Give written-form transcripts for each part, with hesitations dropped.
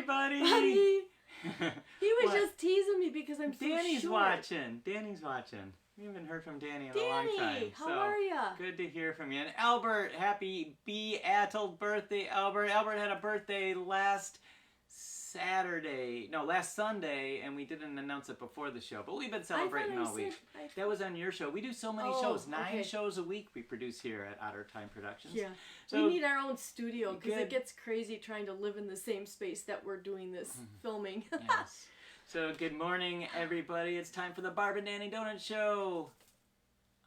buddy. Buddy. He was What? just teasing me because I'm so Danny's short. watching. Danny's watching. We haven't heard from Danny in a long time. Danny, how are ya? Good to hear from you. And Albert, happy be-attled birthday, Albert. Albert had a birthday last Sunday, and we didn't announce it before the show, but we've been celebrating all week. That was on your show. We do so many shows. 9 shows a week we produce here at Otter Time Productions. Yeah. So, we need our own studio because it gets crazy trying to live in the same space that we're doing this filming. Yes. So good morning, everybody. It's time for the Barb and Danny Donut Show.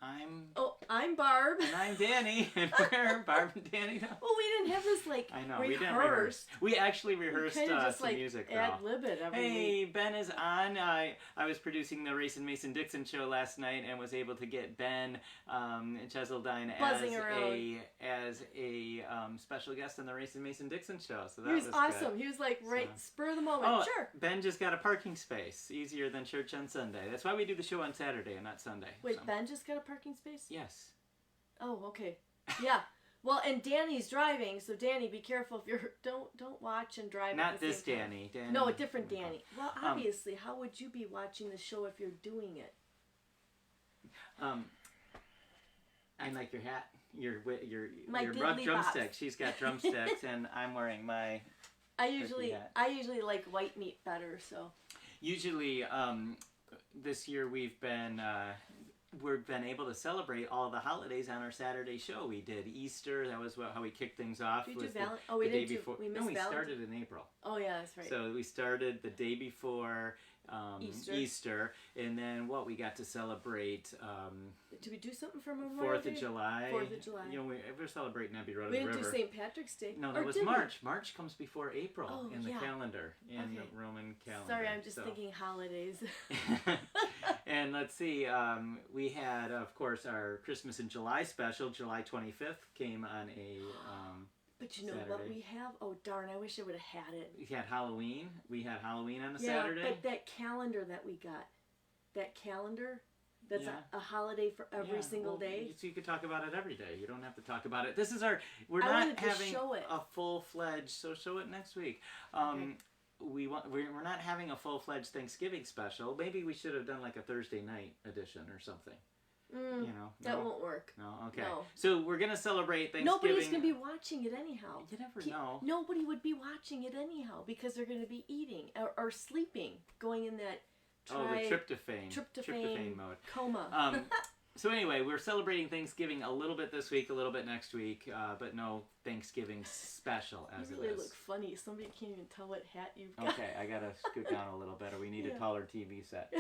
I'm Barb. And I'm Danny, and we're Barb and Danny. Well, we didn't have this we didn't rehearse. We actually rehearsed some music. Ad-lib it every Hey, week. Ben is on. I was producing the Race and Mason Dixon show last night and was able to get Ben Cheseldine as a special guest on the Race and Mason Dixon show. So that was awesome. Good. He was like spur of the moment. Sure. Ben just got a parking space. Easier than church on Sunday. That's why we do the show on Saturday and not Sunday. Wait, so. Ben just got a parking space? Yes. Oh, okay. Yeah. Well, and Danny's driving, so Danny, be careful if you're don't watch and drive. Not at the this same Danny. time. No, a different Danny. Well, obviously, how would you be watching the show if you're doing it? I like your hat. Your diddly drumstick. bops. She's got drumsticks, and I'm wearing my. I usually like white meat better. So. Usually, this year we've been able to celebrate all the holidays on our Saturday show. We did Easter. That was how we kicked things off. Did we missed we started in April. Oh yeah, that's right. So we started the day before Easter, and then we got to celebrate. Did we do something for Memorial Day? 4th of July. 4th of July. You know, we're celebrating Abbey Road. We didn't do St. Patrick's Day. No, that was March. March comes before April in the calendar, the Roman calendar. Sorry, I'm just thinking holidays. And let's see, we had, of course, our Christmas in July special. July 25th came on a But you know Saturday. what we have? Oh, darn, I wish I would have had it. We had Halloween. We had Halloween on a Saturday. Yeah, but that calendar that we got, that's a holiday for every single day. So you could talk about it every day. You don't have to talk about it. This is we're not having a full-fledged, so show it next week. Okay. We're not having a full-fledged Thanksgiving special. Maybe we should have done like a Thursday night edition or something. That won't work. No, okay. No. So we're gonna celebrate Thanksgiving. Nobody's gonna be watching it anyhow. You never know. Nobody would be watching it anyhow because they're gonna be eating or sleeping, going in that the tryptophan mode. Coma. So anyway, we're celebrating Thanksgiving a little bit this week, a little bit next week, but no Thanksgiving special as you it really is. look funny. Somebody can't even tell what hat you've got. Okay, I gotta scoot down a little bit, or we need a taller TV set.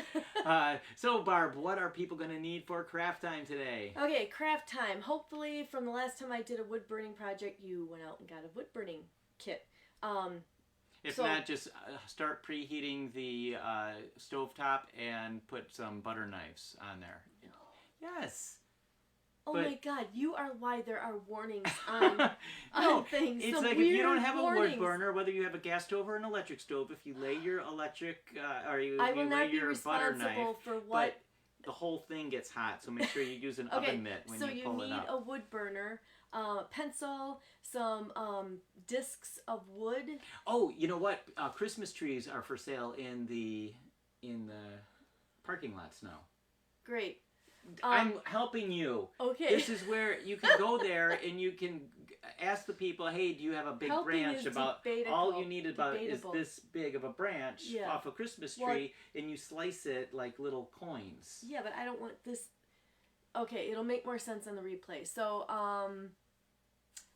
So Barb, what are people gonna need for craft time today? Okay, craft time. Hopefully, from the last time I did a wood burning project, you went out and got a wood burning kit. If not, just start preheating the stovetop and put some butter knives on there. Yes. Oh my God! You are why there are warnings on things. It's like if you don't have a wood burner, whether you have a gas stove or an electric stove, if you lay your electric I will not be responsible for what. But the whole thing gets hot, so make sure you use an oven mitt when you pull it up. So you need a wood burner, pencil, some discs of wood. Oh, you know what? Christmas trees are for sale in the parking lots now. Great. I'm helping you. Okay. This is where you can go there and you can ask the people, hey, do you have a big branch all you need is this big of a branch off a Christmas tree, and you slice it like little coins. Yeah, but I don't want this. Okay, it'll make more sense on the replay. So,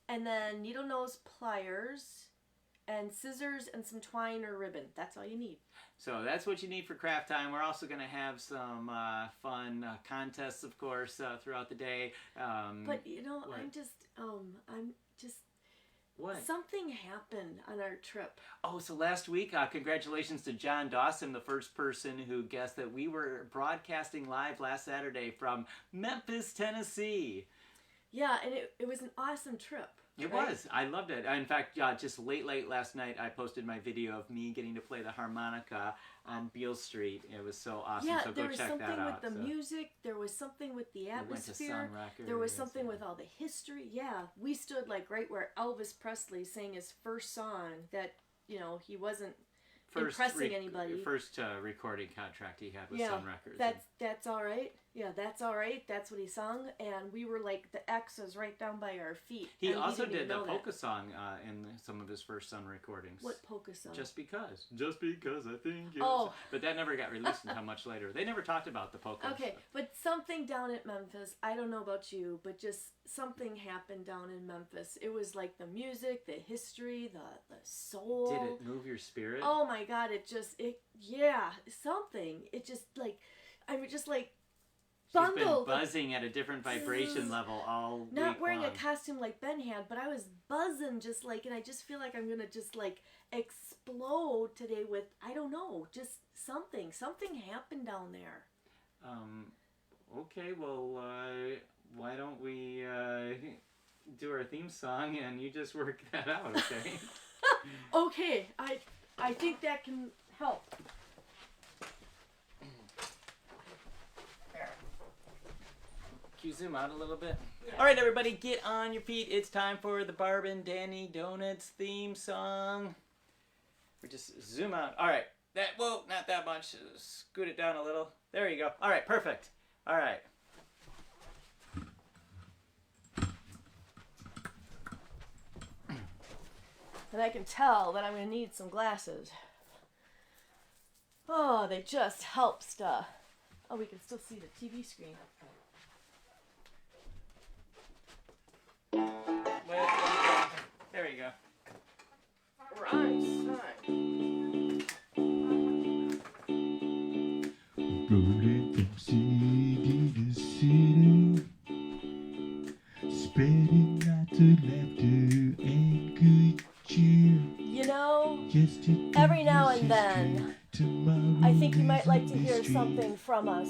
and then needle nose pliers and scissors and some twine or ribbon. That's all you need. So that's what you need for craft time. We're also going to have some fun contests, of course, throughout the day. But you know, what? I'm just. What? Something happened on our trip. Oh, so last week, congratulations to John Dawson, the first person who guessed that we were broadcasting live last Saturday from Memphis, Tennessee. Yeah, and it was an awesome trip. It was. I loved it. In fact, just late last night, I posted my video of me getting to play the harmonica on Beale Street. It was so awesome. Yeah, so there go was check something that out. with the music. There was something with the atmosphere. We went to Sun Records. There was something with all the history. Yeah, we stood like right where Elvis Presley sang his first song that he wasn't impressing anybody. First recording contract he had with Sun Records. That's all right. Yeah, that's all right. That's what he sung, and we were like the X's right down by our feet. He also did a polka song in some of his first Sun recordings. What polka song? Just because I think. Oh, but that never got released until much later. They never talked about the polka. Okay, stuff. But something down at Memphis. I don't know about you, but just something happened down in Memphis. It was like the music, the history, the soul. Did it move your spirit? Oh my God! Something. It just like I'm just like. She's been buzzing at a different vibration level all Not wearing long. a costume like Ben had, but I was buzzing just like, and I just feel like I'm going to just like explode today with, I don't know, just something. Something happened down there. Okay, well, why don't we do our theme song and you just work that out, okay? Okay, I think that can help. You zoom out a little bit. Yeah. All right, everybody, get on your feet. It's time for the Barb and Danny Donuts theme song. We just zoom out. All right. Not that much. Scoot it down a little. There you go. All right, perfect. All right. And I can tell that I'm going to need some glasses. Oh, they just help stuff. Oh, we can still see the TV screen. There you go. We're on time. Rolling from city to city, spreading lots of laughter and good cheer. Every now and then, I think you might like to hear something from us.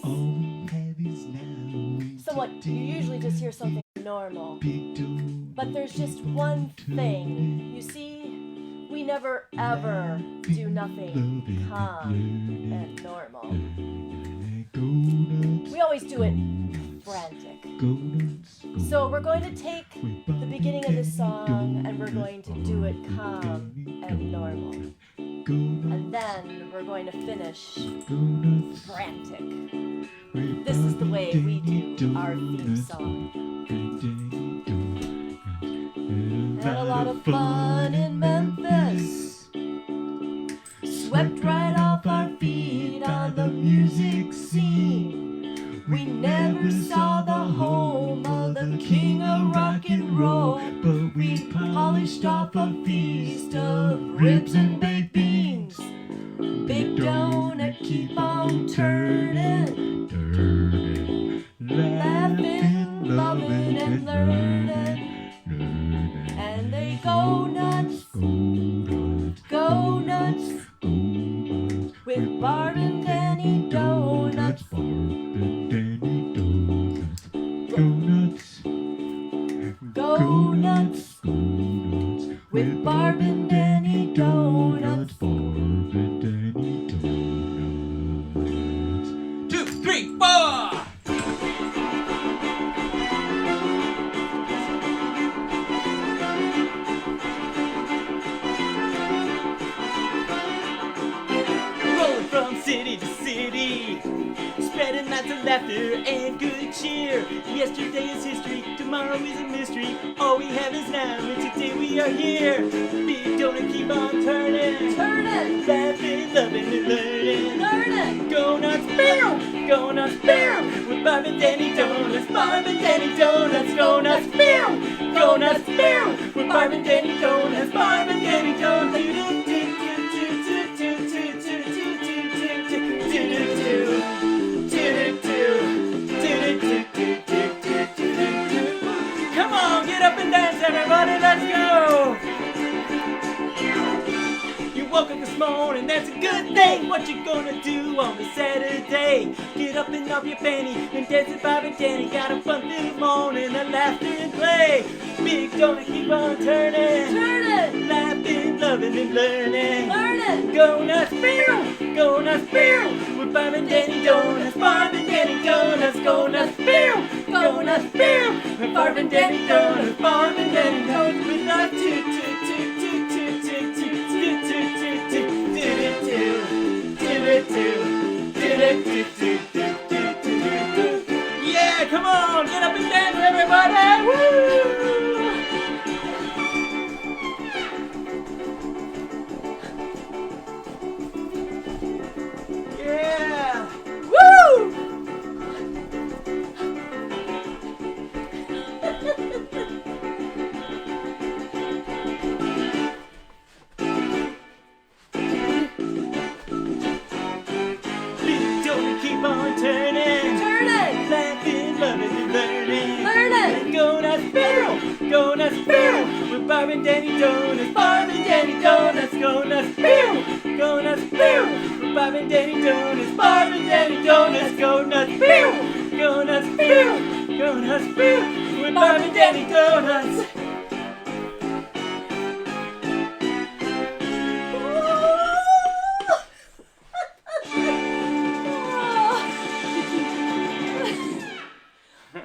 Somewhat, you usually just hear something normal. But there's just one thing. You see, we never ever do nothing calm and normal. We always do it frantic. So we're going to take the beginning of this song and we're going to do it calm and normal. And then we're going to finish frantic. This is the way we do our theme song. Had a lot of fun in Memphis. Swept right off our feet on the music scene. We never saw the home of the king of rock and roll, but we polished off a feast of ribs and baked beans. Big donut keep on turning, laughing, loving, and learning. And they go nuts, go nuts, with Barb and Danny Donuts. Go nuts, with Barb and Danny Donuts. 2, 3, 4. City to city, spreading lots of laughter and good cheer. Yesterday is history, tomorrow is a mystery. All we have is now, and today we are here. Big donut keep on turning, laughing, loving, and learning. Go nuts, boom! Go nuts, boom! With Barb and Danny Donuts, Barb and Danny Donuts. Go nuts, boom! Go nuts, boom! With Barb and Danny Donuts, Barb and Danny Donuts. Come on, get up and dance, everybody, let's go! You woke up this morning, that's a good thing. What you gonna do on the Saturday? Get up and off your fanny and dance with Barb and Danny. Got a fun little morning, a laughter and play. Big donut keep on turning, laughing, loving, and learning. Go nuts, boom! Go nuts, boom! With Barb and Danny Donuts, Barb and Danny Donuts. Go nuts, boom! Go nuts, boom! With Barb and Danny Donuts, Barb and Danny Donuts. With love, toot, toot, toot, toot, toot, toot, toot, toot, toot. Yeah, come on, get up and dance, everybody! Woo! Yeah! Woo! Don't keep on turning. Turn it! Laughing, loving, and learning. Learn it! Go nuts, barrel! Go nuts, barrel! With Barb and Danny Donuts. Barb and Danny Donuts. Go nuts, barrel! Go nuts, barrel! With Barb and Danny Donuts. Barb and Danny Donuts. Go nuts, barrel! Go nuts, barrel! Go nuts, barrel! With Barb and Danny Donuts.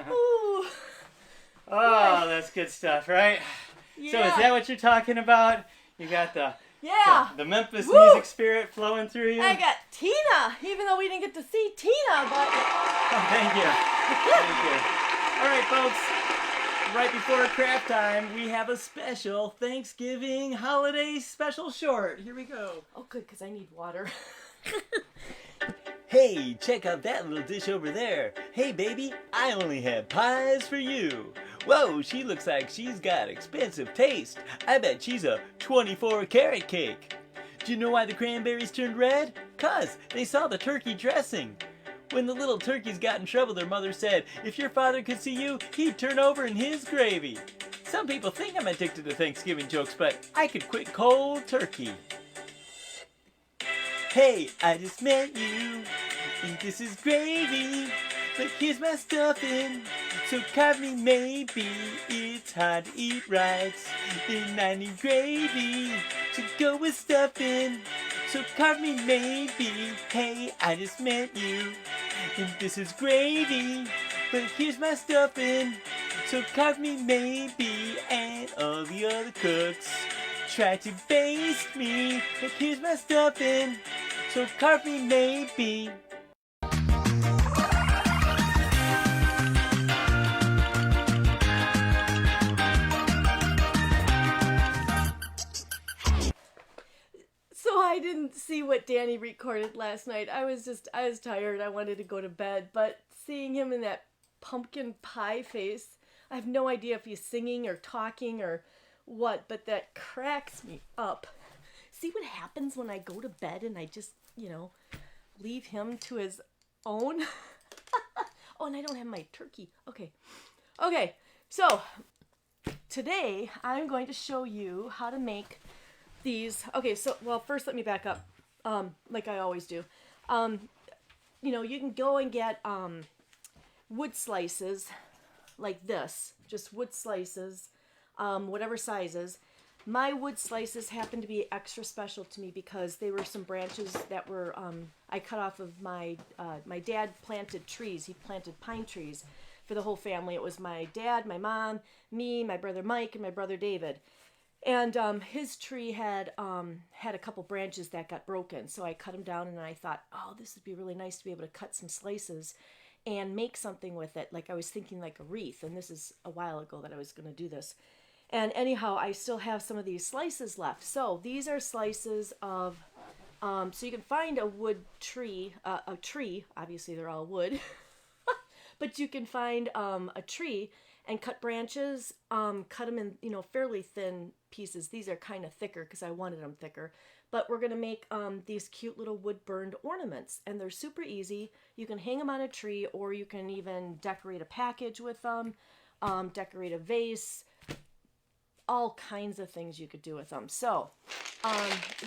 Ooh. Oh, that's good stuff, right? Yeah. So is that what you're talking about? You got the the Memphis Woo. music spirit flowing through you? I got Tina, even though we didn't get to see Tina, but... Oh, thank you. Thank you. All right, folks. Right before craft time, we have a special Thanksgiving holiday special short. Here we go. Oh, good, because I need water. Hey, check out that little dish over there. Hey, baby, I only have pies for you. Whoa, she looks like she's got expensive taste. I bet she's a 24-karat cake. Do you know why the cranberries turned red? 'Cause they saw the turkey dressing. When the little turkeys got in trouble, their mother said, if your father could see you, he'd turn over in his gravy. Some people think I'm addicted to Thanksgiving jokes, but I could quit cold turkey. Hey, I just met you, and this is gravy, but here's my stuffing, so carve me maybe. It's hard to eat right, and I need gravy to go with stuffing, so carve me maybe. Hey, I just met you, and this is gravy, but here's my stuffing, so carve me maybe. And all the other cooks try to baste me, but here's my stuffing, so carve me maybe. So I didn't see what Danny recorded last night. I was tired. I wanted to go to bed. But seeing him in that pumpkin pie face, I have no idea if he's singing or talking or what, but that cracks me up. See what happens when I go to bed and I just, leave him to his own? Oh, and I don't have my turkey. Okay, so today I'm going to show you how to make these. Okay, so, well, first let me back up, like I always do. You can go and get wood slices like this, just wood slices, whatever sizes. My wood slices happen to be extra special to me because they were some branches that were I cut off of my dad planted trees. He planted pine trees for the whole family. It was my dad, my mom, me, my brother Mike, and my brother David. And his tree had a couple branches that got broken, so I cut them down, and I thought, oh, this would be really nice to be able to cut some slices and make something with it. Like I was thinking like a wreath, and this is a while ago that I was going to do this. And anyhow, I still have some of these slices left. So these are slices of, so you can find a wood tree, a tree, obviously they're all wood, but you can find a tree and cut branches, cut them in, fairly thin pieces. These are kind of thicker because I wanted them thicker. But we're going to make these cute little wood burned ornaments, and they're super easy. You can hang them on a tree, or you can even decorate a package with them, decorate a vase, all kinds of things you could do with them. So,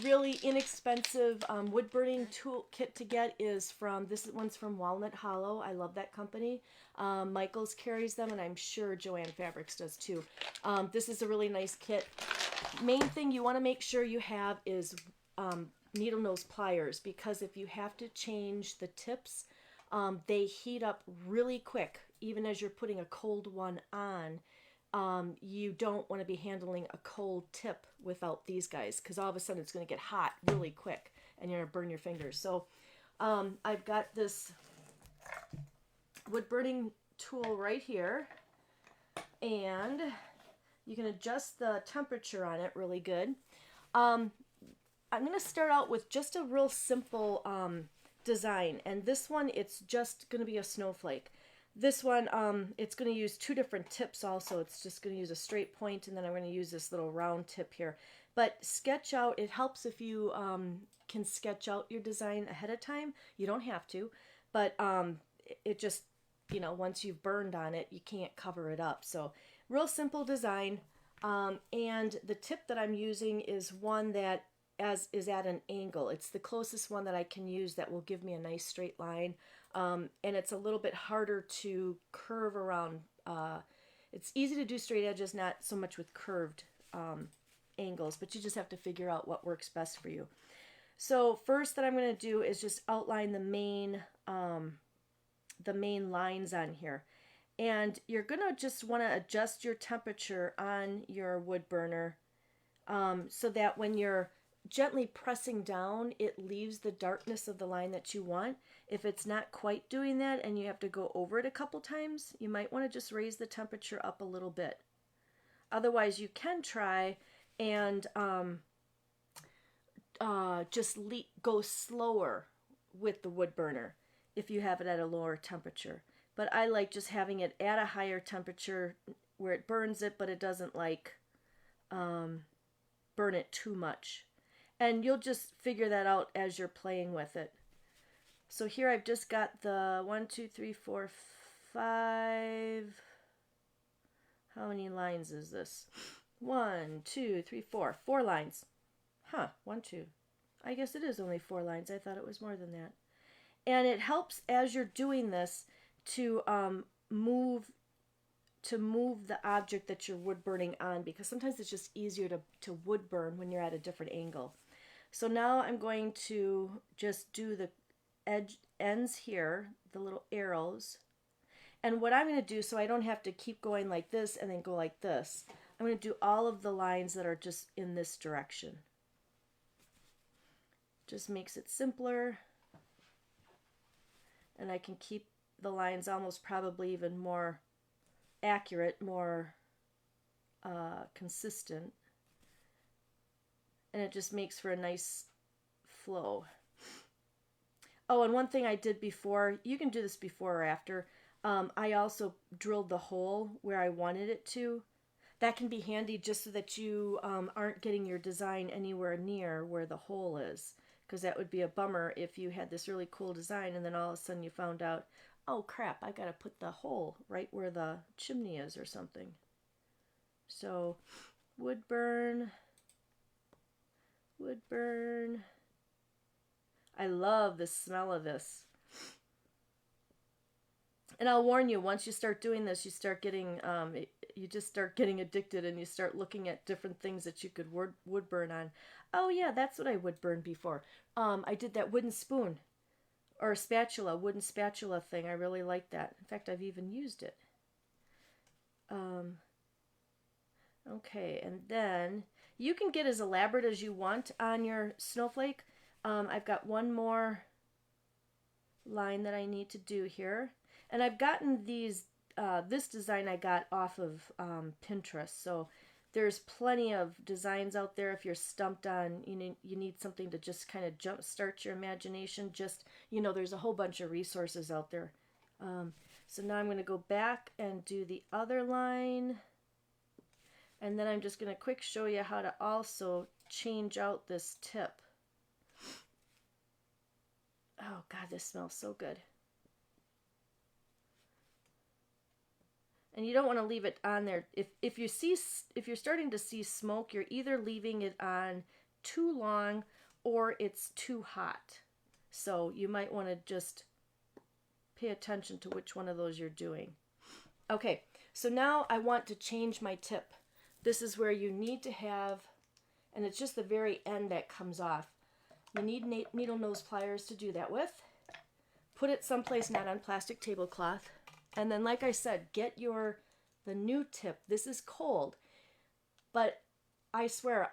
really inexpensive wood burning tool kit to get is this one's from Walnut Hollow. I love that company. Michaels carries them, and I'm sure Joanne Fabrics does too. This is a really nice kit. Main thing you want to make sure you have is needle nose pliers, because if you have to change the tips, they heat up really quick, even as you're putting a cold one on. You don't want to be handling a cold tip without these guys, because all of a sudden it's going to get hot really quick and you're going to burn your fingers. So I've got this wood burning tool right here, and you can adjust the temperature on it really good. I'm going to start out with just a real simple design, and this one, it's just going to be a snowflake. This one, it's going to use two different tips also. It's just going to use a straight point, and then I'm going to use this little round tip here. But sketch out, it helps if you can sketch out your design ahead of time. You don't have to, but it just, you know, once you've burned on it, you can't cover it up. So real simple design. And the tip that I'm using is one that is at an angle. It's the closest one that I can use that will give me a nice straight line. And it's a little bit harder to curve around. It's easy to do straight edges, not so much with curved angles, but you just have to figure out what works best for you. So first that I'm going to do is just outline the main lines on here. And you're going to just want to adjust your temperature on your wood burner so that when you're gently pressing down, it leaves the darkness of the line that you want. If it's not quite doing that and you have to go over it a couple times, you might want to just raise the temperature up a little bit. Otherwise, you can try and just go slower with the wood burner if you have it at a lower temperature. But I like just having it at a higher temperature where it burns it, but it doesn't like burn it too much. And you'll just figure that out as you're playing with it. So here I've just got the 1, 2, 3, 4, 5. How many lines is this? 1, 2, 3, 4. 4 lines. Huh, 1, 2. I guess it is only 4 lines. I thought it was more than that. And it helps as you're doing this to move the object that you're wood burning on, because sometimes it's just easier to wood burn when you're at a different angle. So now I'm going to just do the ends here, the little arrows. And what I'm going to do, so I don't have to keep going like this and then go like this, I'm going to do all of the lines that are just in this direction. Just makes it simpler. And I can keep the lines almost probably even more accurate, more consistent. And it just makes for a nice flow. Oh, and one thing I did before, you can do this before or after, I also drilled the hole where I wanted it to. That can be handy just so that you aren't getting your design anywhere near where the hole is. Because that would be a bummer if you had this really cool design and then all of a sudden you found out, oh crap, I gotta put the hole right where the chimney is or something. So, wood burn. Wood burn. I love the smell of this. And I'll warn you, once you start doing this, you start getting, you just start getting addicted and you start looking at different things that you could wood burn on. Oh yeah, that's what I wood burned before. I did that wooden spoon or spatula, wooden spatula thing. I really like that. In fact, I've even used it. Okay, and then you can get as elaborate as you want on your snowflake. I've got one more line that I need to do here. And I've gotten these, this design I got off of Pinterest. So there's plenty of designs out there. If you're stumped on, you need something to just kind of jumpstart your imagination. Just, there's a whole bunch of resources out there. So now I'm going to go back and do the other line. And then I'm just going to quick show you how to also change out this tip. Oh God, this smells so good. And you don't want to leave it on there. If you're starting to see smoke, you're either leaving it on too long or it's too hot. So you might want to just pay attention to which one of those you're doing. Okay, so now I want to change my tip. This is where you need to have, and it's just the very end that comes off. You need needle nose pliers to do that with. Put it someplace not on plastic tablecloth. And then, like I said, get the new tip. This is cold, but I swear,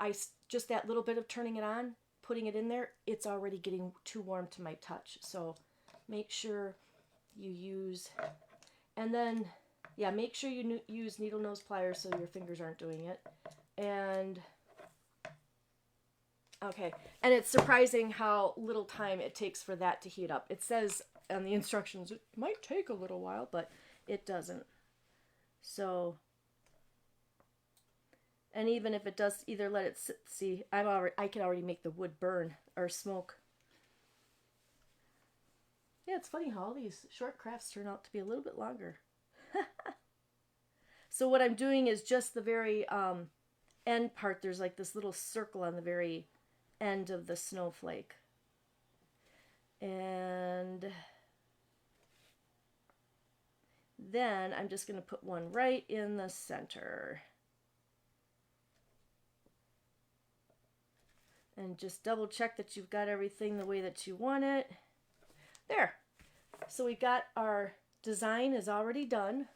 just that little bit of turning it on, putting it in there, it's already getting too warm to my touch. So make sure you use, and then, yeah, make sure you use needle nose pliers so your fingers aren't doing it. And, okay, and it's surprising how little time it takes for that to heat up. It says on the instructions, it might take a little while, but it doesn't. So, and even if it does, either let it sit, see, I can already make the wood burn or smoke. Yeah, it's funny how all these short crafts turn out to be a little bit longer. So what I'm doing is just the very end part. There's like this little circle on the very end of the snowflake. And then I'm just going to put one right in the center. And just double check that you've got everything the way that you want it. There. So we got our design is already done.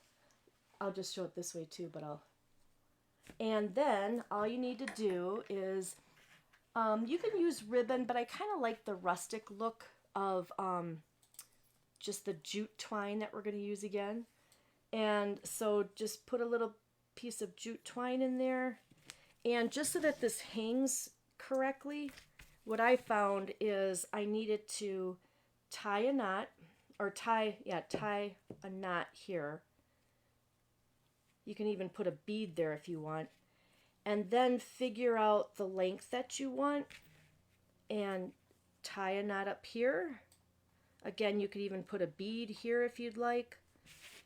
I'll just show it this way too, but and then all you need to do is, you can use ribbon, but I kind of like the rustic look of just the jute twine that we're going to use again. And so just put a little piece of jute twine in there. And just so that this hangs correctly, what I found is I needed to tie a knot, or tie a knot here. You can even put a bead there if you want. And then figure out the length that you want and tie a knot up here. Again, you could even put a bead here if you'd like.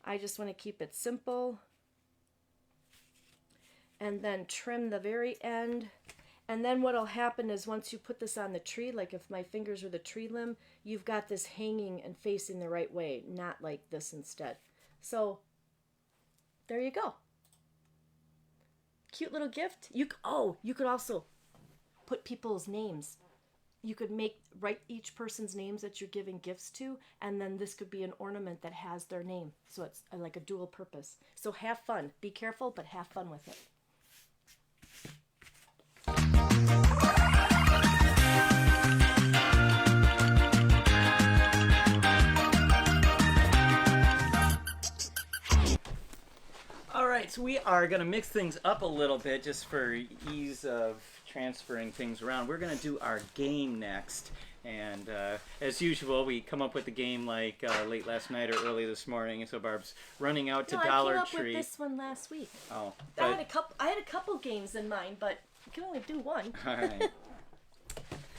I just want to keep it simple. And then trim the very end. And then what'll happen is once you put this on the tree, like if my fingers are the tree limb, you've got this hanging and facing the right way, not like this instead. So there you go. Cute little gift. You could also put people's names. You could write each person's names that you're giving gifts to, and then this could be an ornament that has their name. So it's like a dual purpose. So have fun. Be careful, but have fun with it. Alright, so we are going to mix things up a little bit just for ease of transferring things around. We're going to do our game next. And as usual, we come up with the game like late last night or early this morning. And so Barb's running out to Dollar Tree. I came up with this one last week. Oh, I had a couple games in mind, but you can only do one. All right.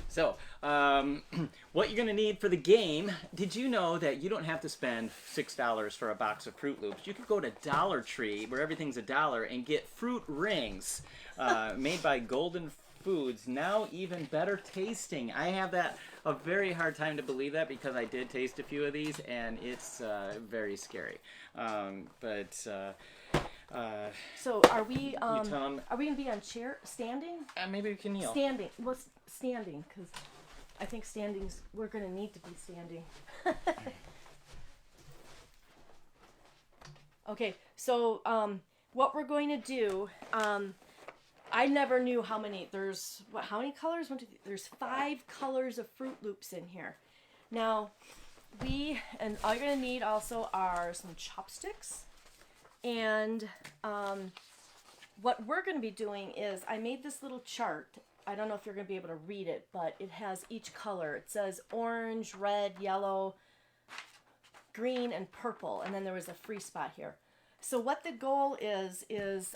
So, what you're going to need for the game, did you know that you don't have to spend $6 for a box of Fruit Loops? You could go to Dollar Tree, where everything's $1, and get fruit rings made by Golden Foods, now even better tasting. I have a very hard time to believe that because I did taste a few of these, and it's very scary. So are we going to be on standing? Maybe we can kneel. Standing. What's standing? Because I think we're going to need to be standing. Okay, so what we're going to do, I never knew how many colors? There's 5 colors of Fruit Loops in here. Now, all you're going to need also are some chopsticks. And what we're going to be doing is, I made this little chart. I don't know if you're going to be able to read it, but it has each color. It says orange, red, yellow, green, and purple. And then there was a free spot here. So what the goal is to,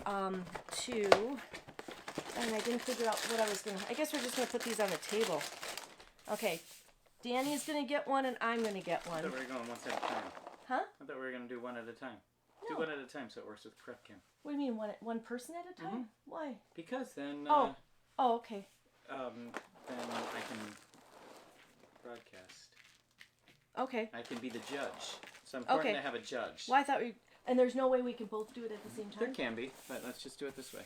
and I didn't figure out what I guess we're just going to put these on the table. Okay, Danny's going to get one and I'm going to get one. I thought we were going one at a time. Huh? I thought we were going to do one at a time. No. Do one at a time so it works with prep cam. What do you mean, one person at a time? Mm-hmm. Why? Because then... okay. Then I can broadcast. Okay. I can be the judge. So important to have a judge. Well, I thought and there's no way we can both do it at the same time? There can be, but let's just do it this way.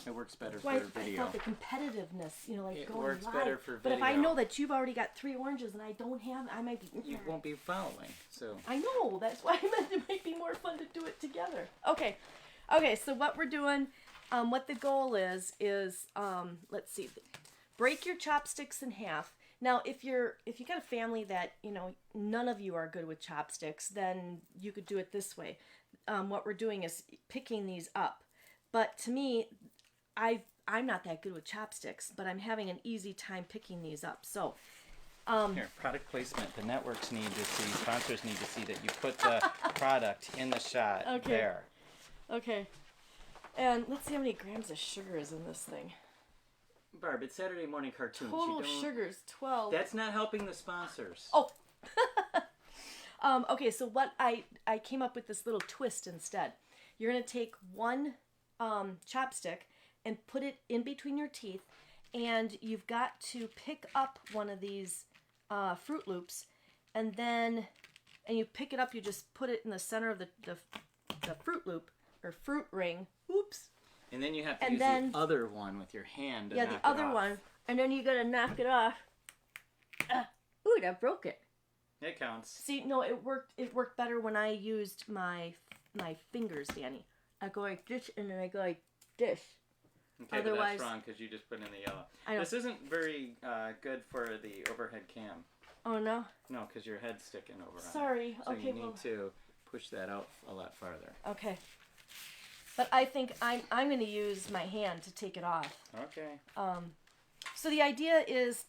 It works better for video. I thought the competitiveness, it going works live. better for video. But if I know that you've already got 3 oranges and I don't have, I might be... You won't be following, so... I know, that's why I meant it might be more fun to do it together. Okay, so what we're doing, what the goal is, let's see. break your chopsticks in half. Now, if you got a family that, none of you are good with chopsticks, then you could do it this way. What we're doing is picking these up. But to me, I'm not that good with chopsticks, but I'm having an easy time picking these up. So, here, product placement. The networks need to see, sponsors need to see that you put the product in the shot there. Okay. And let's see how many grams of sugar is in this thing. Barb, it's Saturday morning cartoons. Total sugar's 12. That's not helping the sponsors. Oh. Okay, so what I came up with this little twist instead. You're going to take one chopstick and put it in between your teeth, and you've got to pick up one of these Fruit Loops, and you pick it up, you just put it in the center of the Fruit Loop, or fruit ring. Oops. And then you have to use the other one with your hand to knock it off. Yeah, the other one. And then you got to knock it off. Ooh, that broke it. It counts. See, no, it worked better when I used my fingers, Danny. I go like this, and then I go like this. Okay, otherwise, but that's wrong because you just put in the yellow. I know. This isn't very good for the overhead cam. Oh, no? No, because your head's sticking over on it. Sorry. So you need to push that out a lot farther. Okay. But I think I'm going to use my hand to take it off. Okay. So the idea is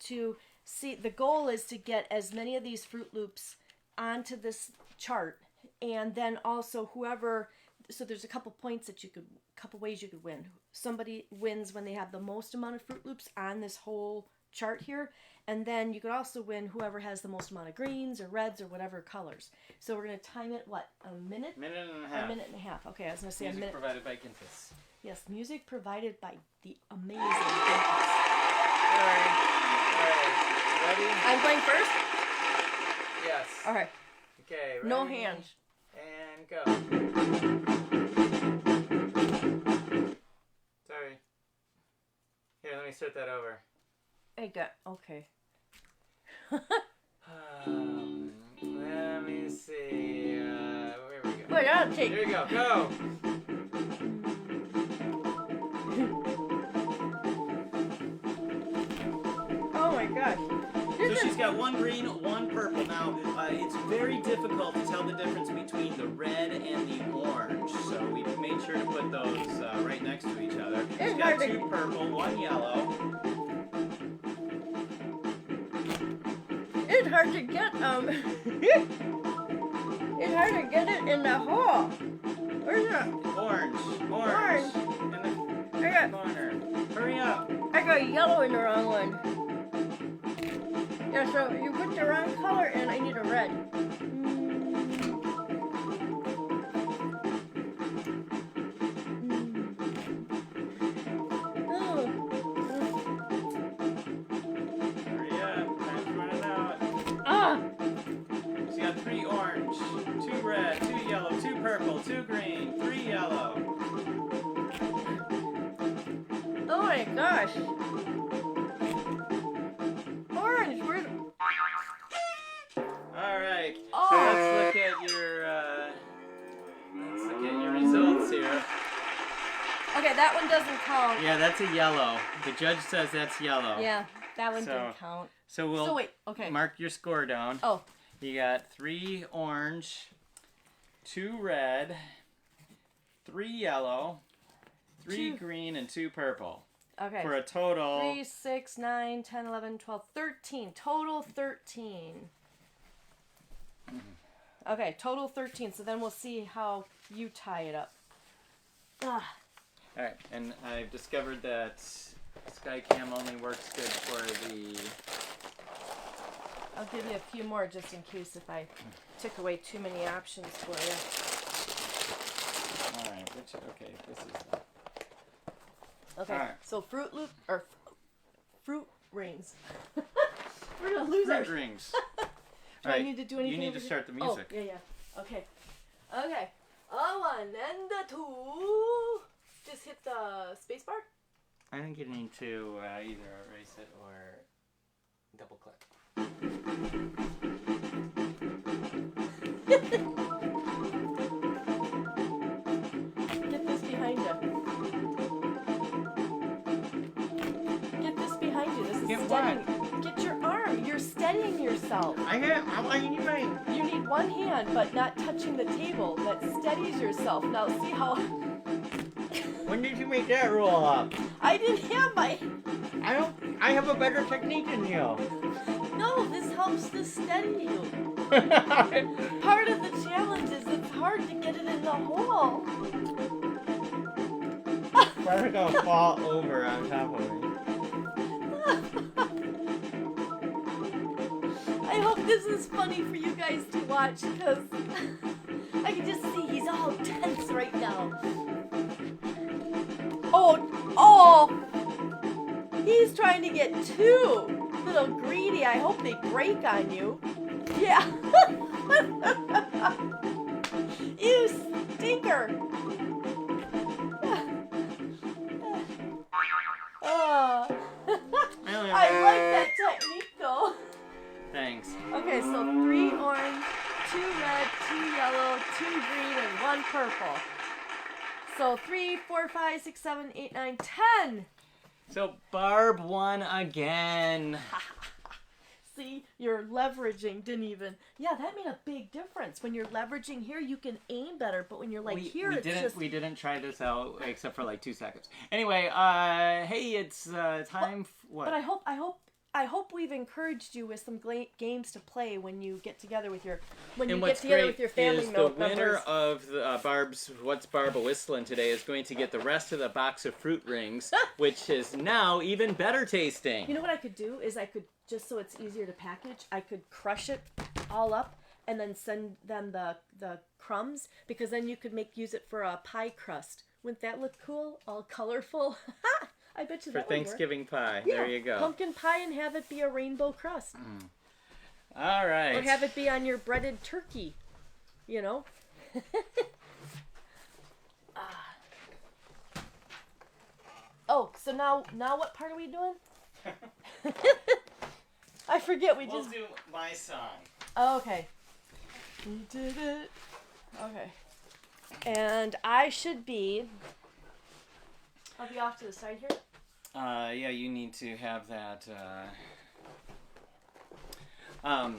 the goal is to get as many of these Fruit Loops onto this chart, and then also so there's a couple ways you could win. Somebody wins when they have the most amount of Fruit Loops on this whole chart here, and then you could also win whoever has the most amount of greens or reds or whatever colors. So we're going to time it, a minute? Minute and a half. A minute and a half. Okay, I was going to say music a minute. Music provided by Memphis. Yes, music provided by the amazing Memphis. All right. Ready? I'm going first? Yes. All right. Okay, ready? No hands. And go. Sorry. Here, let me start that over. Okay. Let me see. Where we go? Wait, I'll take. Here we go. Go. Oh my gosh. So she's got one green, one purple. Now, it's very difficult to tell the difference between the red and the orange. So we made sure to put those right next to each other. She's got two purple, one yellow. It's hard to get it's hard to get it in the hole. Where's it? Orange. In the corner. Hurry up. I got yellow in the wrong one. Yeah, so you put the wrong color in. I need a red. Hurry up. Time's running out. She's got 3 orange, 2 red, 2 yellow, 2 purple, 2 green, 3 yellow. Oh my gosh. Orange, all right. So let's look at your results here. Okay, that one doesn't count. Yeah, that's a yellow. The judge says that's yellow. Yeah, that one didn't count. So we'll mark your score down. Oh. You got 3 orange, 2 red, 3 yellow, 3 green, and 2 purple. Okay. For a total... 3, 6, 9, 10, 11, 12, 13. Total 13. Okay, total 13. So then we'll see how you tie it up. Alright, and I've discovered that Skycam only works good for the... I'll give you a few more just in case if I took away too many options for you. Alright, okay, this is... Okay, right. So Fruit Loop, or Fruit Rings. We're going to lose our... Fruit Rings. Do I need to do anything? You need to start the music. Oh, yeah. Okay. A 1 and a 2. Just hit the space bar? I think you need to either erase it or double click. Get this behind you. Get this behind you. This steadying. Get your arm. You're steadying yourself. I need my... You need one hand, but not touching the table. That steadies yourself. Now see how... When did you make that roll up? I didn't have my... I have a better technique than you. No, this helps to steady you. Part of the challenge is it's hard to get it in the hole. We're gonna fall over on top of me. I hope this is funny for you guys to watch because I can just see he's all tense right now. Oh! He's trying to get two. Little greedy. I hope they break on you. Yeah. You stinker. I like that technique though. Thanks. Okay, so 3 orange, 2 red, 2 yellow, 2 green, and 1 purple. So 3, 4, 5, 6, 7, 8, 9, 10. So Barb won again. See, you're leveraging, didn't even. Yeah, that made a big difference. When you're leveraging here, you can aim better, but when you're like here, it's just... We didn't try this out except for like 2 seconds. Anyway, hey, it's time... What? But I hope we've encouraged you with some games to play when you get together with your family members. The winner of the, Barb's What's Barb a Whistling today is going to get the rest of the box of fruit rings, which is now even better tasting. You know what I could do is just so it's easier to package, I could crush it all up and then send them the crumbs because then you could use it for a pie crust. Wouldn't that look cool? All colorful. I bet you that for Thanksgiving pie. Yeah, there you go. Pumpkin pie and have it be a rainbow crust. All right. Or have it be on your breaded turkey. You know? Oh, so now what part are we doing? I forget. We'll do my song. Oh, okay. We did it. Okay. And I should be... I'll be off to the side here. Yeah, you need to have that. All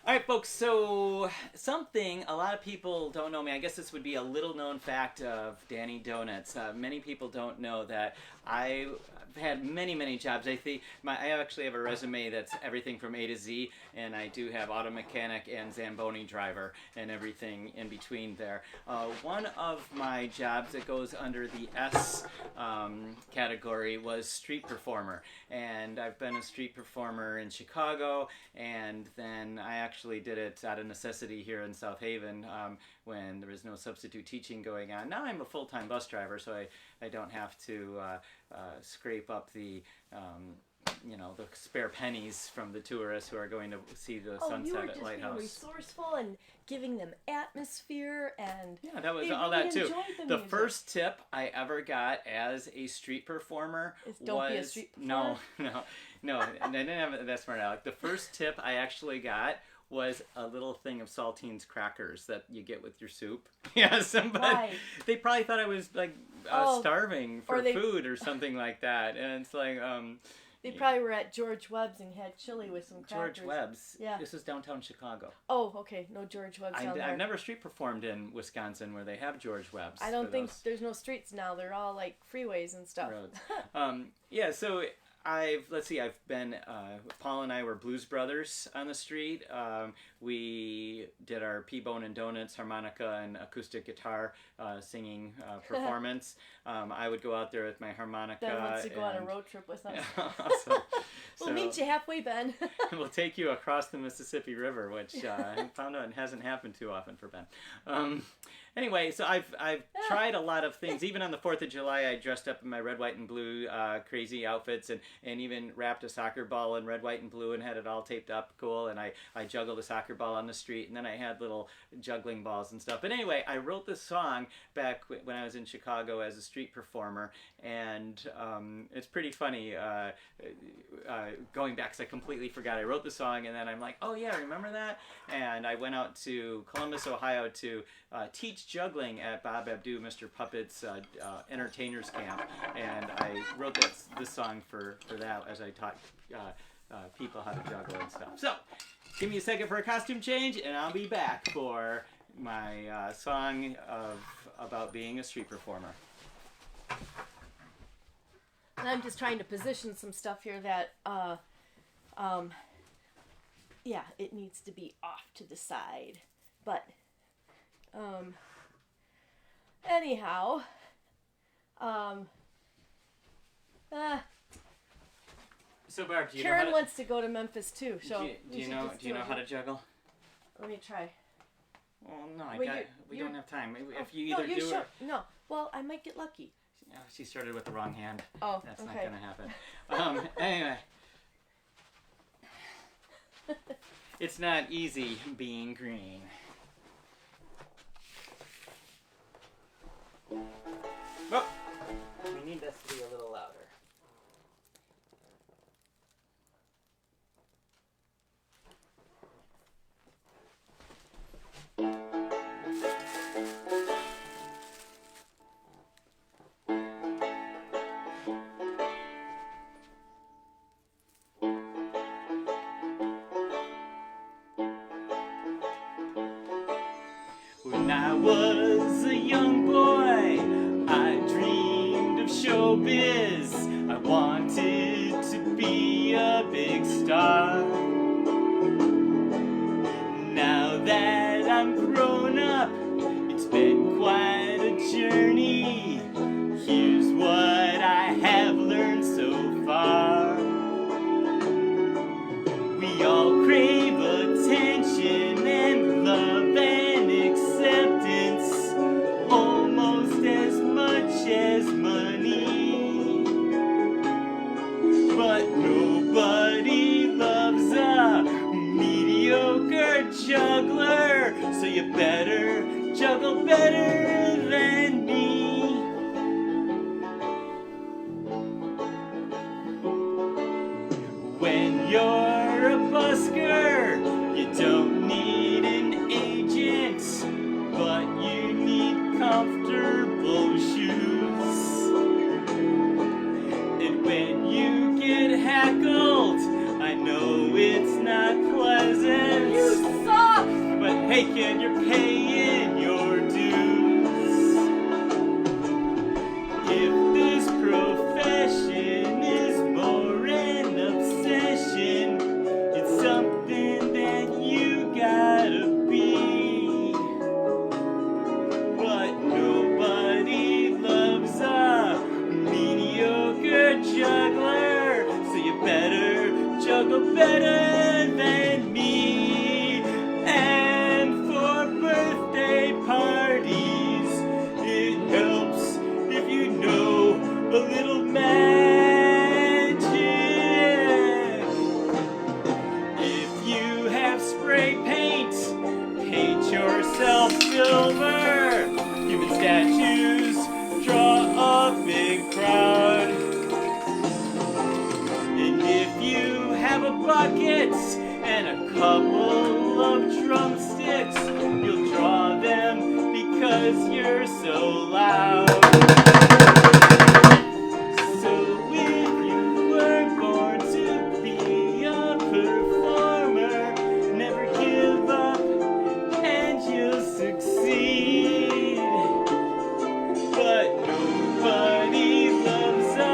right, folks. So something a lot of people don't know me. I guess this would be a little known fact of Danny Donuts. Many people don't know that I've had many jobs. I actually have a resume that's everything from A to Z, and I do have auto mechanic and Zamboni driver and everything in between there. One of my jobs that goes under the S category was street performer, and I've been a street performer in Chicago, and then I actually did it out of necessity here in South Haven when there was no substitute teaching going on. Now I'm a full-time bus driver, so I don't have to scrape up the the spare pennies from the tourists who are going to see the sunset at Lighthouse. You were just being resourceful and giving them atmosphere and... Yeah, that was all that too. The first tip I ever got as a street performer was... Don't be a street performer? No, I didn't have it that smart, Alec. The first tip I actually got was a little thing of saltines crackers that you get with your soup. Yes, but they probably thought I was like starving for food or something like that, and it's like they probably were at George Webb's and had chili with some crackers. George Webb's. Yeah. This is downtown Chicago. Oh, okay. No George Webb's down there. I've never street performed in Wisconsin where they have George Webb's. I don't think there's no streets now. They're all like freeways and stuff. Roads. Yeah. So. I've been, Paul and I were blues brothers on the street. We did our P-Bone and Donuts, harmonica and acoustic guitar singing performance. I would go out there with my harmonica. Ben wants to go on a road trip with us. Awesome. We'll meet you halfway, Ben. We'll take you across the Mississippi River, which I found out hasn't happened too often for Ben. Anyway, so I've tried a lot of things. Even on the 4th of July, I dressed up in my red, white, and blue crazy outfits and even wrapped a soccer ball in red, white, and blue and had it all taped up cool. And I juggled a soccer ball on the street, and then I had little juggling balls and stuff. But anyway, I wrote this song back when I was in Chicago as a street performer, and it's pretty funny going back because I completely forgot. I wrote the song, and then I'm like, oh yeah, remember that? And I went out to Columbus, Ohio to teach teach juggling at Bob Abdu, Mr. Puppet's entertainers camp, and I wrote this song for that as I taught people how to juggle and stuff. So, give me a second for a costume change, and I'll be back for my song about being a street performer. And I'm just trying to position some stuff here that, yeah, it needs to be off to the side. But, anyhow, so Barb, do you Karen know wants to go to Memphis too. So do you know how to juggle? Let me try. Well, no, we don't have time. If you either do it. No, well, I might get lucky. No, she started with the wrong hand. Oh, that's okay. not going to happen. Anyway. It's not easy being green. Oh, we need this to be a little louder. When I was a young boy, I dreamed of showbiz. I wanted to be a big star. Now that I'm grown up, it's been quite a journey. Here's what I have learned so far. We all crave attention and love and acceptance, almost as much as money. But nobody loves a mediocre juggler, so you better juggle better than me. When you're a busker, you don't need an agent, but you need comfortable shoes. And when you get heckled, I know it's not pleasant. You suck! But hey kid, you're paying your dues. If this profession is more an obsession, it's something that you gotta be. But nobody loves a mediocre juggler, so you better juggle better than me. And for birthday parties, it helps if you know a little magic. If you have spray paint, paint yourself silver. Human statues draw a big crowd. And if you have a bucket and a couple of drumsticks, you'll draw them because you're so loud. So if you were born to be a performer, never give up and you'll succeed. But nobody loves a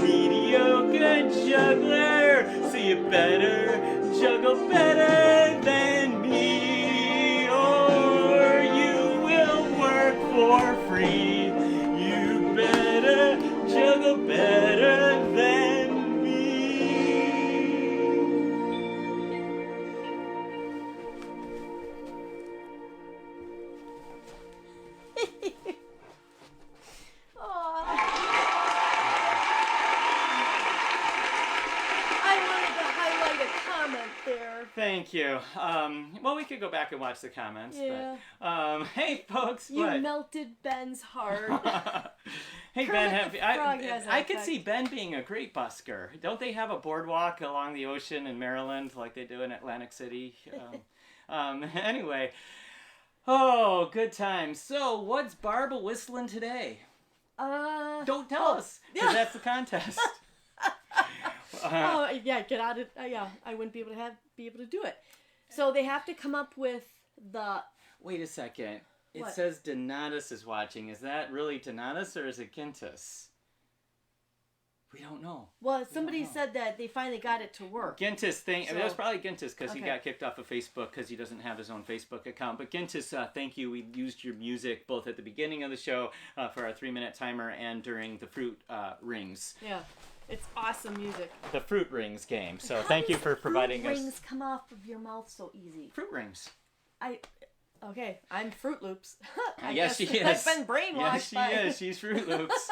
mediocre juggler, so you better juggle better than me, or you will work for free. You better juggle better than me. Thank you. Well, we could go back and watch the comments. Yeah. But, hey, folks. You what? melted Ben's heart. Hey, Kermit Ben, the Frog has I that could effect. see Ben being a great busker. Don't they have a boardwalk along the ocean in Maryland like they do in Atlantic City? Anyway. Oh, good times. So, what's Barb whistling today? Don't tell us, because that's the contest. Get out of I wouldn't be able to do it. So they have to come up with the. Wait a second. It What? says Donatus is watching. Is that really Donatus or is it Gintis? We don't know. Well, somebody said that they finally got it to work. Gintis, So, it was probably Gintis because he okay. got kicked off of Facebook because he doesn't have his own Facebook account. But Gintis, thank you. We used your music both at the beginning of the show for our 3-minute timer and during the fruit rings. Yeah, it's awesome music. The fruit rings game. So thank you for providing fruit us. Rings come off of your mouth so easy. Fruit rings. Okay, I'm Fruit Loops. Yes, she is. I've been brainwashed. Yes, she is. She's Fruit Loops.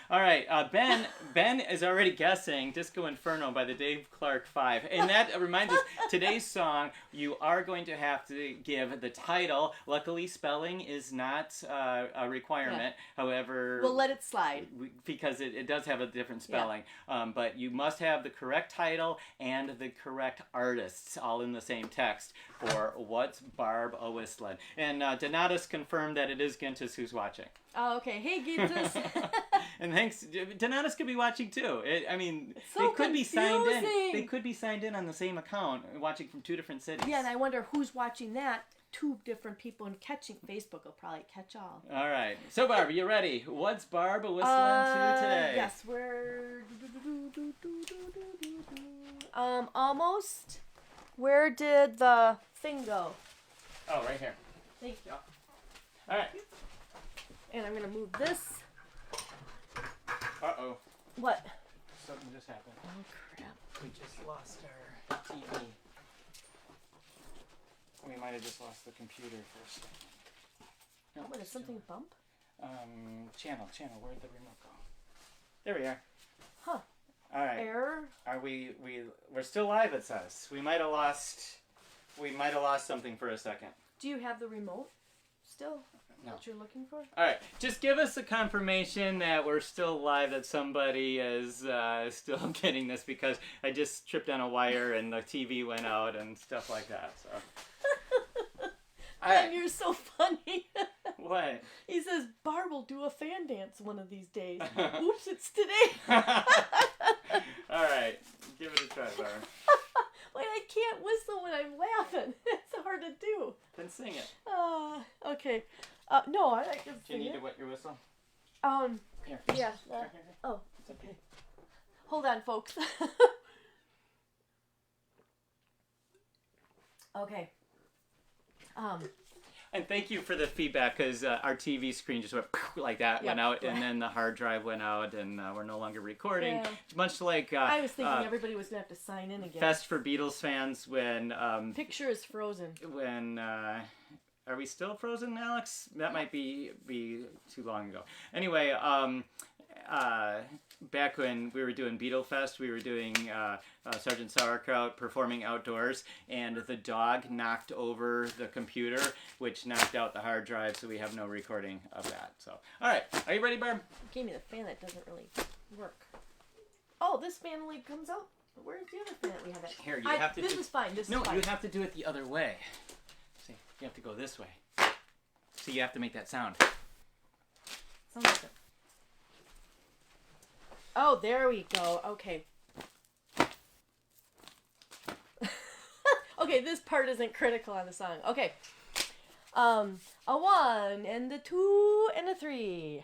All right, Ben is already guessing Disco Inferno by the Dave Clark 5. And that reminds us, today's song, you are going to have to give the title. Luckily, spelling is not a requirement. Yeah. However... We'll let it slide. Because it does have a different spelling. Yeah. But you must have the correct title and the correct artists all in the same text for What's Barb a-Whistlin'. And Donatus confirmed that it is Gintis who's watching. Oh, okay. Hey, Gintis. And thanks, Donatus could be watching too. They could confusing. be signed in. They could be signed in on the same account, watching from 2 different cities. Yeah, and I wonder who's watching that. 2 different people and catching. Facebook will probably catch all. All right. So, Barb, you ready? What's Barb whistling to today? Yes, we're almost. Where did the thing go? Oh, right here. Thank you. All right. And I'm gonna move this. Uh-oh. What? Something just happened. Oh, crap. We just lost our TV. We might have just lost the computer for a second. No, What, did something bump? Channel. Where'd the remote go? There we are. Huh. All right. Error? Are we're still live, it says. We might have lost something for a second. Do you have the remote still? No. What you're looking for? All right, just give us a confirmation that we're still live, that somebody is still getting this, because I just tripped on a wire and the TV went out and stuff like that. So. All right. And you're so funny. What? He says, Barb will do a fan dance one of these days. Oops, it's today. All right, give it a try, Barb. Wait, I can't whistle when I'm laughing. It's hard to do. Then sing it. Okay. No, I can sing it. Do you need to wet your whistle? Here. Yeah. Here. Oh, it's okay. Hold on, folks. Okay. And thank you for the feedback, because our TV screen just went like that, went out, and then the hard drive went out, and we're no longer recording. Yeah. Much like I was thinking everybody was gonna have to sign in again. Fest for Beatles fans when picture is frozen. When are we still frozen, Alex? That might be too long ago. Anyway, back when we were doing Beatle Fest, we were doing Sergeant Sauerkraut performing outdoors, and the dog knocked over the computer, which knocked out the hard drive, so we have no recording of that. So, all right, are you ready, Barb? You gave me the fan that doesn't really work. Oh, this fan only comes out. Where's the other fan that we have? Here, you have to. This is fine. This is fine. No, you have to do it the other way. See, you have to go this way. So you have to make that sound. Sounds like it. Oh, there we go. Okay. Okay, this part isn't critical on the song. Okay. A 1 and a 2 and a 3.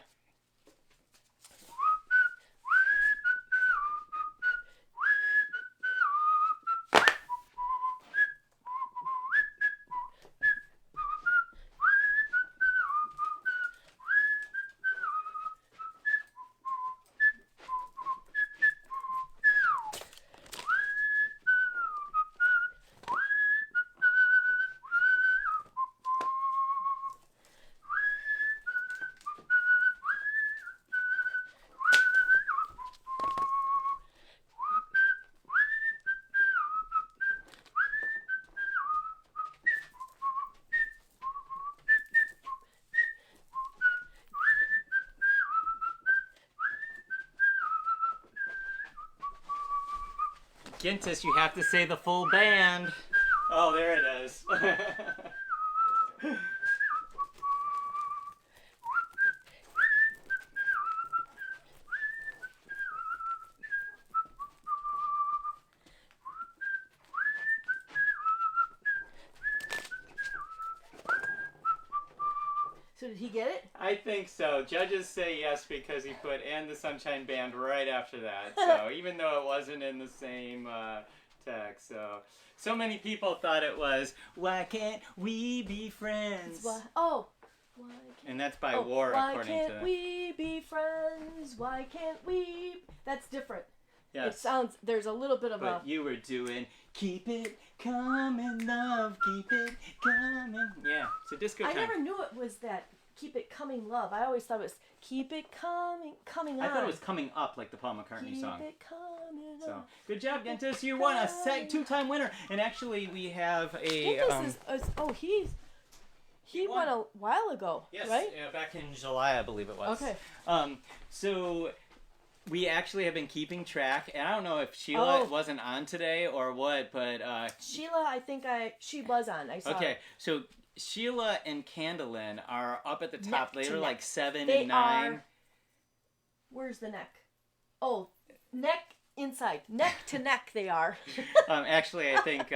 Gintis, you have to say the full band. Oh, there it is. Did he get it? I think so. Judges say yes because he put "and the Sunshine Band" right after that. So even though it wasn't in the same text, so many people thought it was "Why can't we be friends?" Why can't and that's by War, according to. Why can't we be friends? Why can't we? That's different. Yes. It sounds. There's a little bit of But you were doing "Keep It Coming, Love, Keep It Coming." Yeah, it's a disco time. I never knew it was that. Keep it coming, love. I always thought it was keep it coming on. I thought it was coming up, like the Paul McCartney song. Keep it coming on. So good job, Gentis. You won a two-time winner, and actually we have a. Gentis he won a while ago. Yes, right? Yeah, back in July, I believe it was. Okay. So we actually have been keeping track, and I don't know if Sheila wasn't on today or what, but Sheila, I think she was on. I saw. Okay, so Sheila and Candlin are up at the top. They're like 7 they and 9. Where's the neck? Oh, neck inside. Neck to neck they are. Actually, I think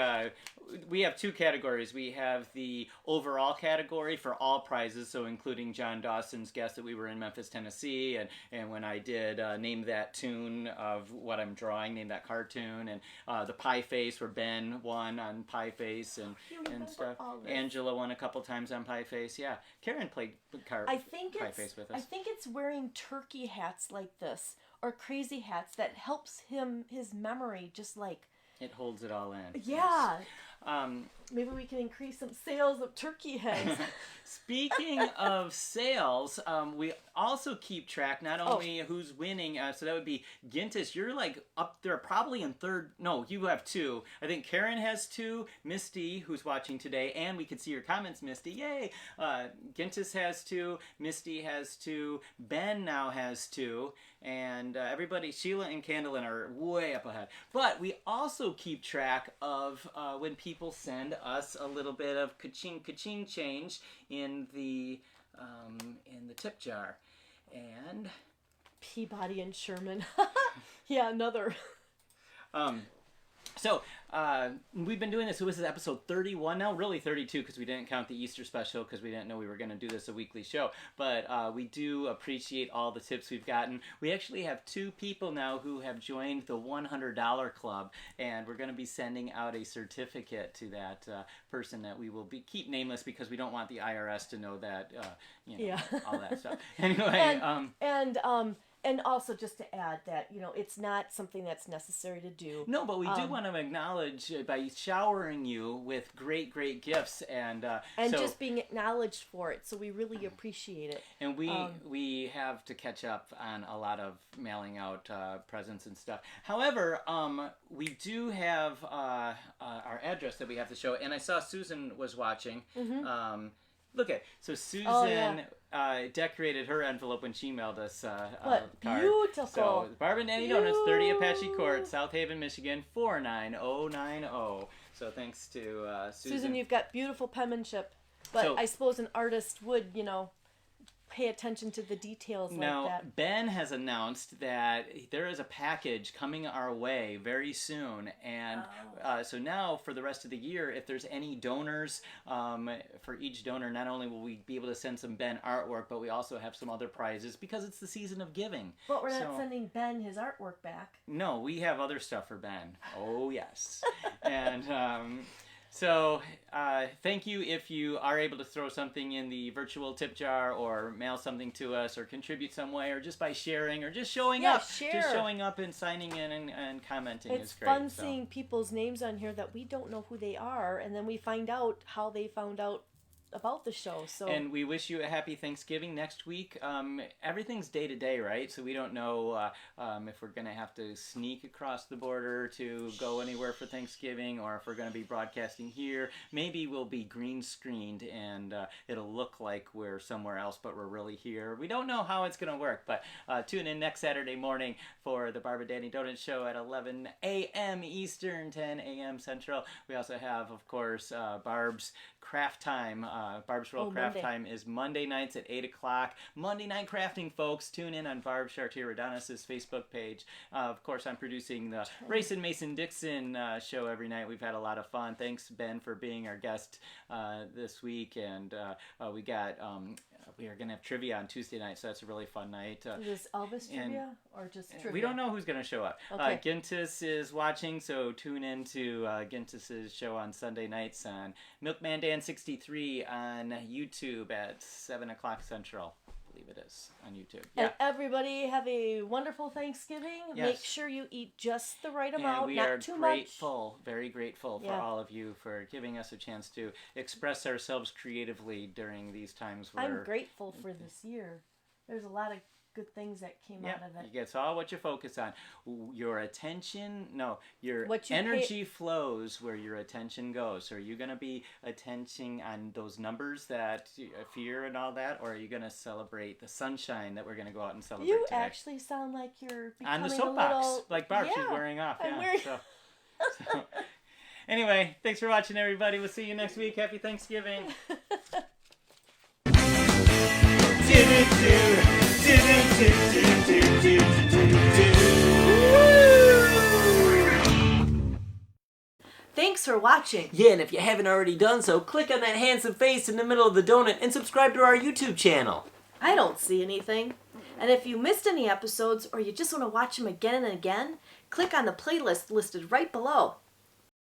we have two categories. We have the overall category for all prizes, so including John Dawson's guess that we were in Memphis, Tennessee, and when I did name that tune of what I'm drawing, name that cartoon, and the pie face where Ben won on pie face and stuff. Angela won a couple times on pie face. Yeah, Karen played pie face with us. I think it's wearing turkey hats like this or crazy hats that helps his memory just like. It holds it all in. Yeah. Yes. Maybe we can increase some sales of turkey heads. Speaking of sales, we also keep track not only who's winning, so that would be Gintis. You're like up there probably in third. No, you have 2. I think Karen has 2, Misty, who's watching today, and we can see your comments, Misty. Yay! Gintis has 2, Misty has 2, Ben now has 2, and everybody, Sheila and Candlin are way up ahead. But we also keep track of when people send us a little bit of ka-ching change in the tip jar, and Peabody and Sherman. Yeah, another. So we've been doing this. So this is episode 31 now, really 32 because we didn't count the Easter special because we didn't know we were going to do this a weekly show. But we do appreciate all the tips we've gotten. We actually have 2 people now who have joined the $100 club, and we're going to be sending out a certificate to that person that we will keep nameless because we don't want the IRS to know that, all that stuff. Anyway. And also just to add that, it's not something that's necessary to do. No, but we do want to acknowledge by showering you with great, great gifts and just being acknowledged for it. So we really appreciate it. And we have to catch up on a lot of mailing out presents and stuff. However, we do have our address that we have to show. And I saw Susan was watching. Mm-hmm. Look at so Susan decorated her envelope when she mailed us a card. Beautiful. So Barb and Danny Donuts, 30 Apache Court, South Haven, Michigan, 49090. So thanks to Susan. Susan, you've got beautiful penmanship, but I suppose an artist would, pay attention to the details like that. Now, Ben has announced that there is a package coming our way very soon, and so now for the rest of the year, if there's any donors, for each donor, not only will we be able to send some Ben artwork, but we also have some other prizes because it's the season of giving. But we're not sending Ben his artwork back. No, we have other stuff for Ben. Oh, yes. And so thank you if you are able to throw something in the virtual tip jar or mail something to us or contribute some way or just by sharing or just showing up. Share. Just showing up and signing in and commenting is great. It's fun seeing people's names on here that we don't know who they are, and then we find out how they found out about the show. And we wish you a happy Thanksgiving next week. Everything's day to day, right? So we don't know if we're going to have to sneak across the border to go anywhere for Thanksgiving or if we're going to be broadcasting here. Maybe we'll be green screened and it'll look like we're somewhere else, but we're really here. We don't know how it's going to work, but tune in next Saturday morning for the Barb and Danny Donut Show at 11 a.m. Eastern, 10 a.m. Central. We also have, of course, Barb's Craft Time. Barb's World Craft Time is Monday nights at 8 o'clock. Monday Night Crafting, folks. Tune in on Barb Chartier-Radonis' Facebook page. Of course, I'm producing the Race and Mason-Dixon show every night. We've had a lot of fun. Thanks, Ben, for being our guest this week. And we got we are going to have trivia on Tuesday night, so that's a really fun night. Is this Elvis trivia or just trivia? We don't know who's going to show up. Okay. Gintis is watching, so tune in to Gintis's show on Sunday nights on Milkman Dan 63 on YouTube at 7 o'clock Central. I believe it is on YouTube. Yeah. And everybody have a wonderful Thanksgiving. Yes. Make sure you eat just the right amount, and we not are too grateful, much. very grateful for all of you for giving us a chance to express ourselves creatively during these times where I'm grateful for this year. There's a lot of good things that came out of it. It's all what you focus on. Your attention, your What you energy flows where your attention goes. So are you going to be attention on those numbers that fear and all that, or are you going to celebrate the sunshine that we're going to go out and celebrate You today? actually sound like you're becoming on the soapbox, a little... like Barb, she's wearing off. So, anyway, thanks for watching, everybody. We'll see you next week. Happy Thanksgiving. Thanks for watching. Yeah, and if you haven't already done so, click on that handsome face in the middle of the donut and subscribe to our YouTube channel. I don't see anything. And if you missed any episodes or you just want to watch them again and again, click on the playlist listed right below.